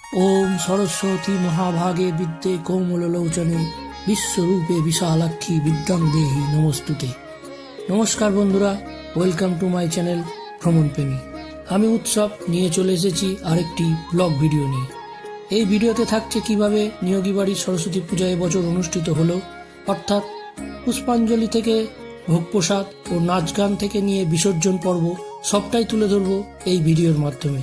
ओम सरस्वती महाभागे विद्ये कौमललोचने विश्वरूपे विशालाक्षी विद्যাং देहि नमस्तुते। নমস্কার বন্ধুরা, ওয়েলকাম টু মাই চ্যানেল ভ্রমণ প্রেমী। আমি উৎসব নিয়ে চলে এসেছি আরেকটি ব্লগ ভিডিও নিয়ে। এই ভিডিওতে থাকছে কিভাবে নিয়োগী বাড়ির সরস্বতী পূজা এবছর অনুষ্ঠিত হলো, অর্থাৎ পুষ্পাঞ্জলি থেকে ভোগ প্রসাদ ও নাচ গান থেকে নিয়ে বিসর্জন পর্ব সবটাই তুলে ধরবো এই ভিডিওর মাধ্যমে।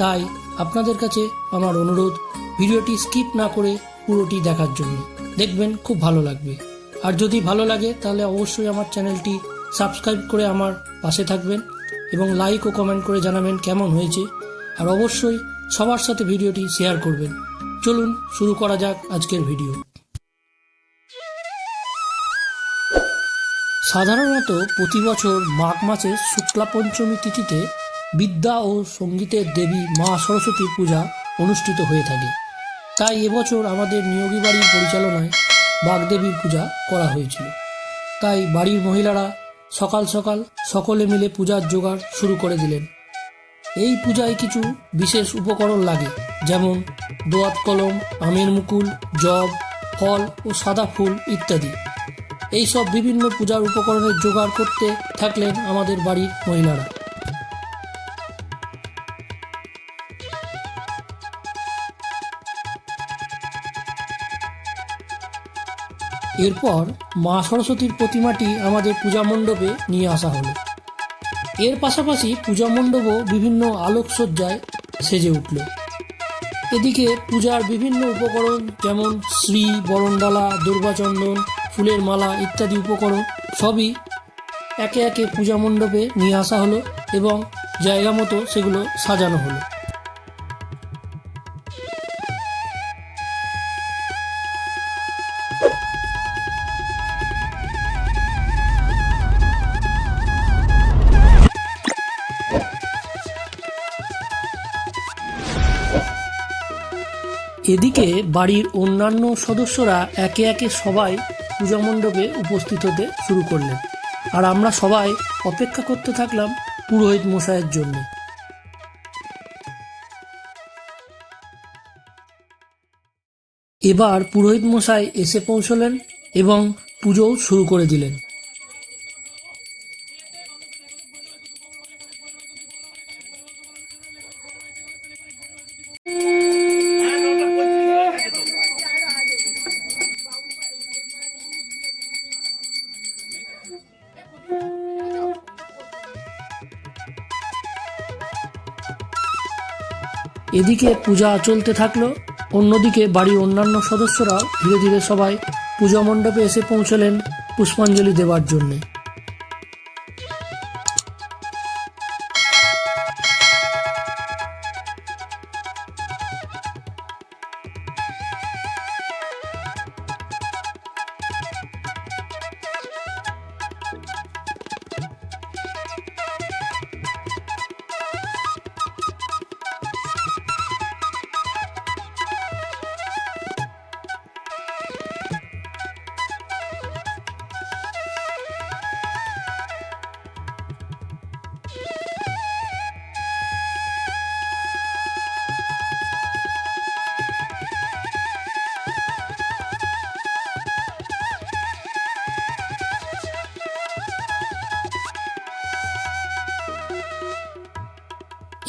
তাই আপনাদের কাছে আমার অনুরোধ, ভিডিওটি স্কিপ না করে পুরোটি দেখার জন্য। দেখবেন খুব ভালো লাগবে। আর যদি ভালো লাগে তাহলে অবশ্যই আমার চ্যানেলটি সাবস্ক্রাইব করে আমার পাশে থাকবেন এবং লাইক ও কমেন্ট করে জানাবেন কেমন হয়েছে। আর অবশ্যই সবার সাথে ভিডিওটি শেয়ার করবেন। চলুন শুরু করা যাক আজকের ভিডিও। সাধারণত প্রতি বছর মাঘ মাসের শুক্লা পঞ্চমী তিথিতে বিদ্যা ও সঙ্গীতের দেবী মা সরস্বতীর পূজা অনুষ্ঠিত হয়ে থাকে। তাই এবছর আমাদের নিয়োগী বাড়ির পরিচালনায় বাগদেবীর পূজা করা হয়েছিল। তাই বাড়ির মহিলারা সকাল সকাল সকলে মিলে পূজার জোগাড় শুরু করে দিলেন। এই পূজায় কিছু বিশেষ উপকরণ লাগে, যেমন দোয়াত কলম, আমের মুকুল, জব, ফল ও সাদা ফুল ইত্যাদি। এইসব বিভিন্ন পূজার উপকরণের জোগাড় করতে থাকলেন আমাদের বাড়ির মহিলারা। এরপর মা সরস্বতীর প্রতিমাটি আমাদের পূজা মণ্ডপে নিয়ে আসা হলো। এর পাশাপাশি পূজা মণ্ডপও বিভিন্ন আলোকসজ্জায় সেজে উঠল। এদিকে পূজার বিভিন্ন উপকরণ যেমন শ্রী, বরণডালা, দুর্বাচন্দন, ফুলের মালা ইত্যাদি উপকরণ সবই একে একে পূজা মণ্ডপে নিয়ে আসা হলো এবং জায়গা মতো সেগুলো সাজানো হলো। এদিকে বাড়ির অন্যান্য সদস্যরা একে একে সবাই পূজা মণ্ডপে উপস্থিত হতে শুরু করলেন, আর আমরা সবাই অপেক্ষা করতে থাকলাম পুরোহিত মশাইয়ের জন্য। এবার পুরোহিত মশাই এসে পৌঁছলেন এবং পুজোও শুরু করে দিলেন। এদিকে পূজা চলতে থাকলো, অন্যদিকে বাড়ির অন্যান্য সদস্যরাও ধীরে ধীরে সবাই পূজা মণ্ডপে এসে পৌঁছলেন পুষ্পাঞ্জলি দেওয়ার জন্যে।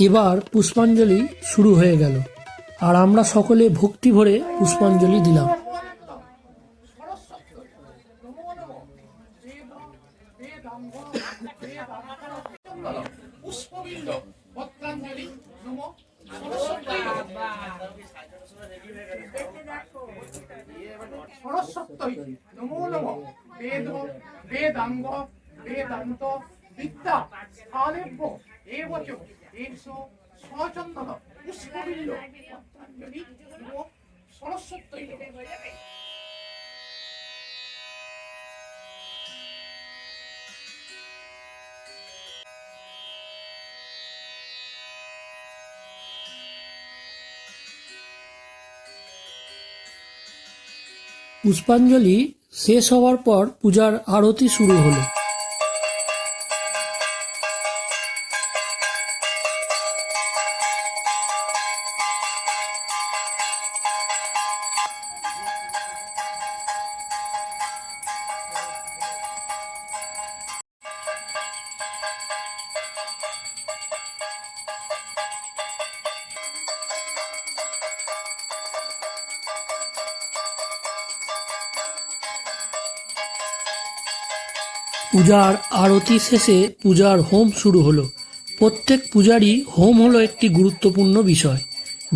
এবার পুষ্পাঞ্জলি শুরু হয়ে গেল, আর আমরা সকলে ভক্তি ভরে পুষ্পাঞ্জলি দিলাম। সরস্বত্যই নমো নমঃ বেদ বেদাঙ্গ বেদান্ত বিদ্যা আলেভ্য এবচ একশো সচন্দন পুষ্পবিল্ল পতঞ্জলি নমো সরস্বত্যই নমঃ। পুষ্পাঞ্জলি শেষ হওয়ার পর পূজার আরতি শুরু হলো। পূজার আরতি শেষে পূজার হোম শুরু হলো। প্রত্যেক পূজারই হোম হলো একটি গুরুত্বপূর্ণ বিষয়,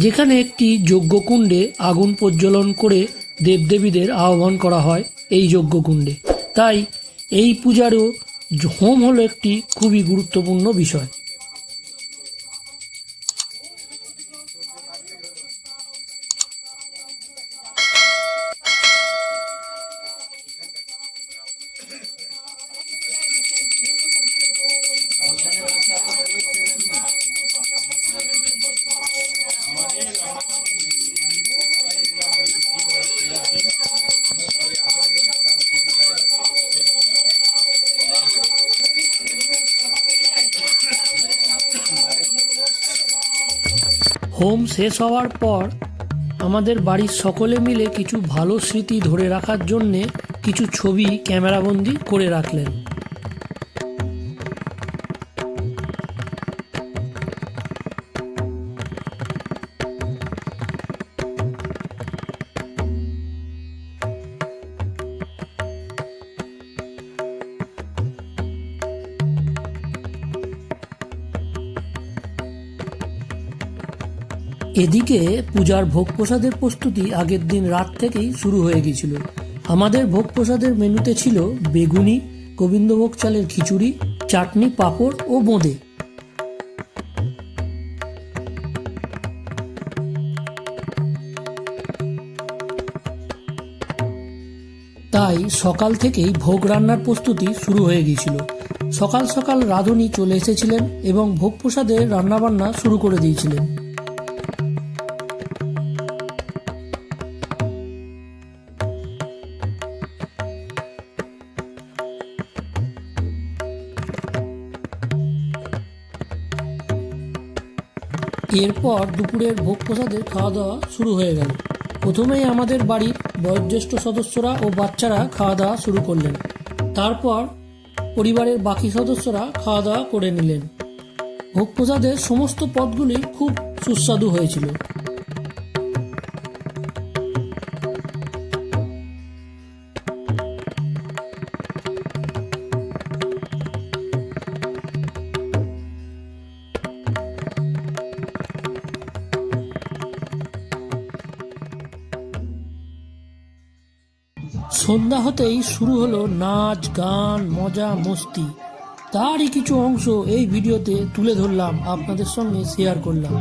যেখানে একটি যজ্ঞকুণ্ডে আগুন প্রজ্বলন করে দেবদেবীদের আহ্বান করা হয় এই যজ্ঞকুণ্ডে। তাই এই পূজারও হোম হলো একটি খুবই গুরুত্বপূর্ণ বিষয়। হোম শেষ হওয়ার পর আমাদের বাড়ির সকলে মিলে কিছু ভালো স্মৃতি ধরে রাখার জন্যে কিছু ছবি ক্যামেরাবন্দি করে রাখলেন। এদিকে পূজার ভোগ প্রসাদের প্রস্তুতি আগের দিন রাত থেকেই শুরু হয়ে গিয়েছিল। আমাদের ভোগ প্রসাদের মেনুতে ছিল বেগুনি, গোবিন্দভোগ চালের খিচুড়ি, চাটনি, পাঁপড় ও বোঁদে। তাই সকাল থেকেই ভোগ রান্নার প্রস্তুতি শুরু হয়ে গিয়েছিল। সকাল সকাল রাঁধুনি চলে এসেছিলেন এবং ভোগ প্রসাদের রান্নাবান্না শুরু করে দিয়েছিলেন। এরপর দুপুরের ভোগ প্রসাদের খাওয়া দাওয়া শুরু হয়ে গেল। প্রথমেই আমাদের বাড়ির বয়োজ্যেষ্ঠ সদস্যরা ও বাচ্চারা খাওয়া দাওয়া শুরু করলেন। তারপর পরিবারের বাকি সদস্যরা খাওয়া দাওয়া করে নিলেন। ভোগ প্রসাদের সমস্ত পদগুলি খুব সুস্বাদু হয়েছিল। সন্ধ্যা হতেই শুরু হলো নাচ, গান, মজা, মস্তি। তারই কিছু অংশ এই ভিডিওতে তুলে ধরলাম, আপনাদের সঙ্গে শেয়ার করলাম।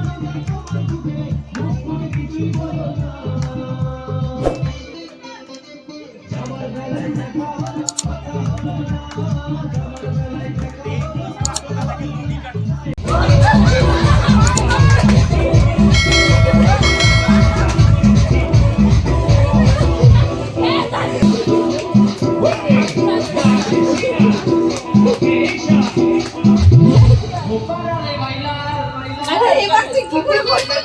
এবার তুই কি করে করতে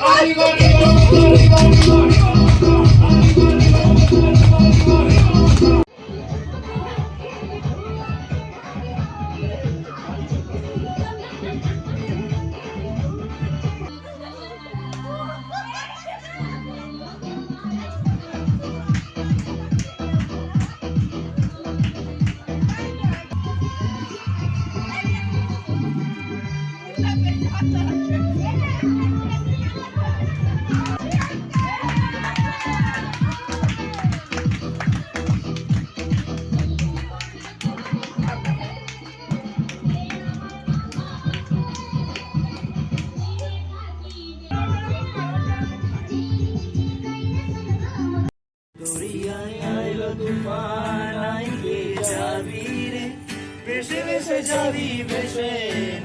ভেসে ভেসে যাবি ভেসে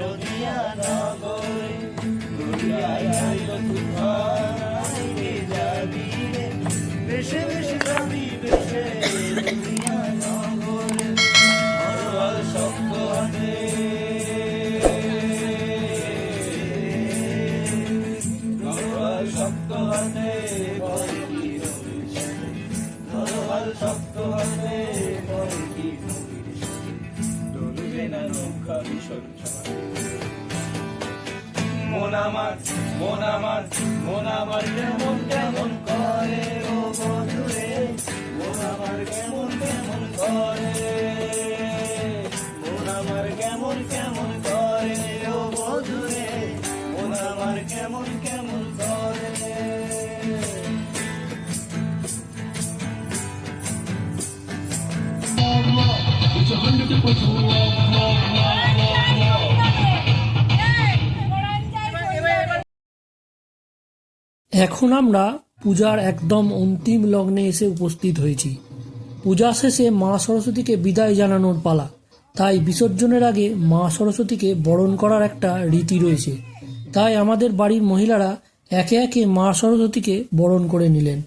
নদিয়া নগরে দরিয়ায় আইল তুফান যাবি রে ভেসে ভেসে যাবি ভেসে নদিয়া নগরে মরোয়াল শক্ত হাতে মরোয়াল শক্ত হাতে বল কি মরোয়াল শক্ত হাতে বল কি মন আমার মন আমার মন আমার কেমন কেমন করে ও বন্ধুরে মন আমার কেমন কেমন করে এখন আমরা পূজার একদম অন্তিম লগ্নে এসে উপস্থিত হয়েছি। পূজা শেষে মা সরস্বতীকে বিদায় জানানোর পালা। তাই বিসর্জনের আগে মা সরস্বতীকে বরণ করার একটা রীতি রয়েছে। তাই আমাদের বাড়ির মহিলারা একে একে মা সরস্বতীকে বরণ করে নিলেন।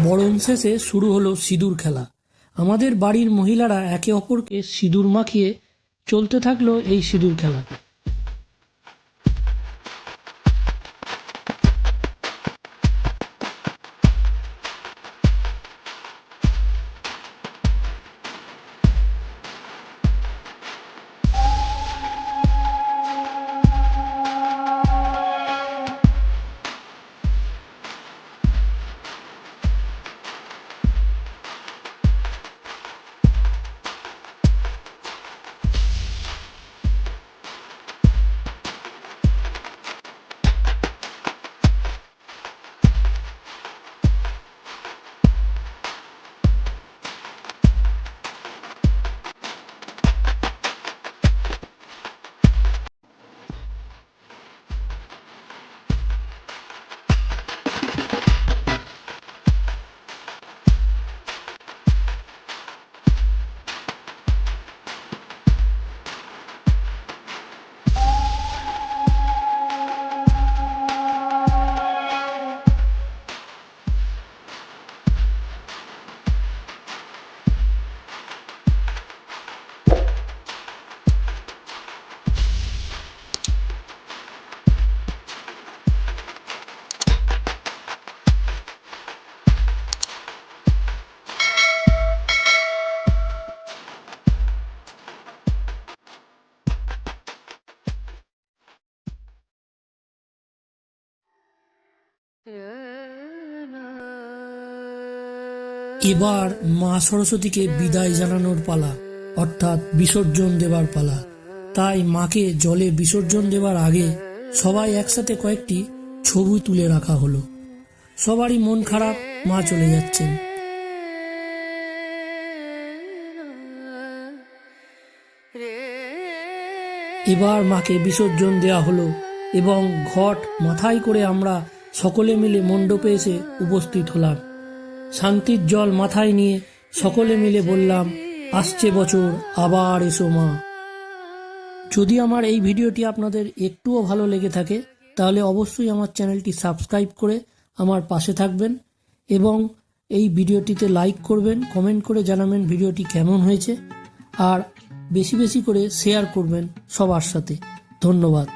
বরণ শেষে শুরু হলো সিঁদুর খেলা। আমাদের বাড়ির মহিলারা একে অপরকে সিঁদুর মাখিয়ে চলতে থাকলো এই সিঁদুর খেলা। এবার মা সরস্বতীকে বিদায় জানানোর পালা, অর্থাৎ বিসর্জন দেবার পালা। তাই মাকে জলে বিসর্জন দেবার আগে সবাই একসাথে কয়েকটি ছবি তুলে রাখা হলো। সবারই মন খারাপ, মা চলে যাচ্ছেন। এবার মাকে বিসর্জন দেয়া হলো এবং ঘট মাথায় করে আমরা সকলে মিলে মণ্ডপে এসে উপস্থিত হলাম। শান্তির জল মাথায় নিয়ে সকলে মিলে বললাম, আসছে বছর আবার এসো মা। যদি আমার এই ভিডিওটি আপনাদের একটুও ভালো লেগে থাকে তাহলে অবশ্যই আমার চ্যানেলটি সাবস্ক্রাইব করে আমার পাশে থাকবেন এবং এই ভিডিওটিতে লাইক করবেন, কমেন্ট করে জানাবেন ভিডিওটি কেমন হয়েছে, আর বেশি বেশি করে শেয়ার করবেন সবার সাথে। ধন্যবাদ।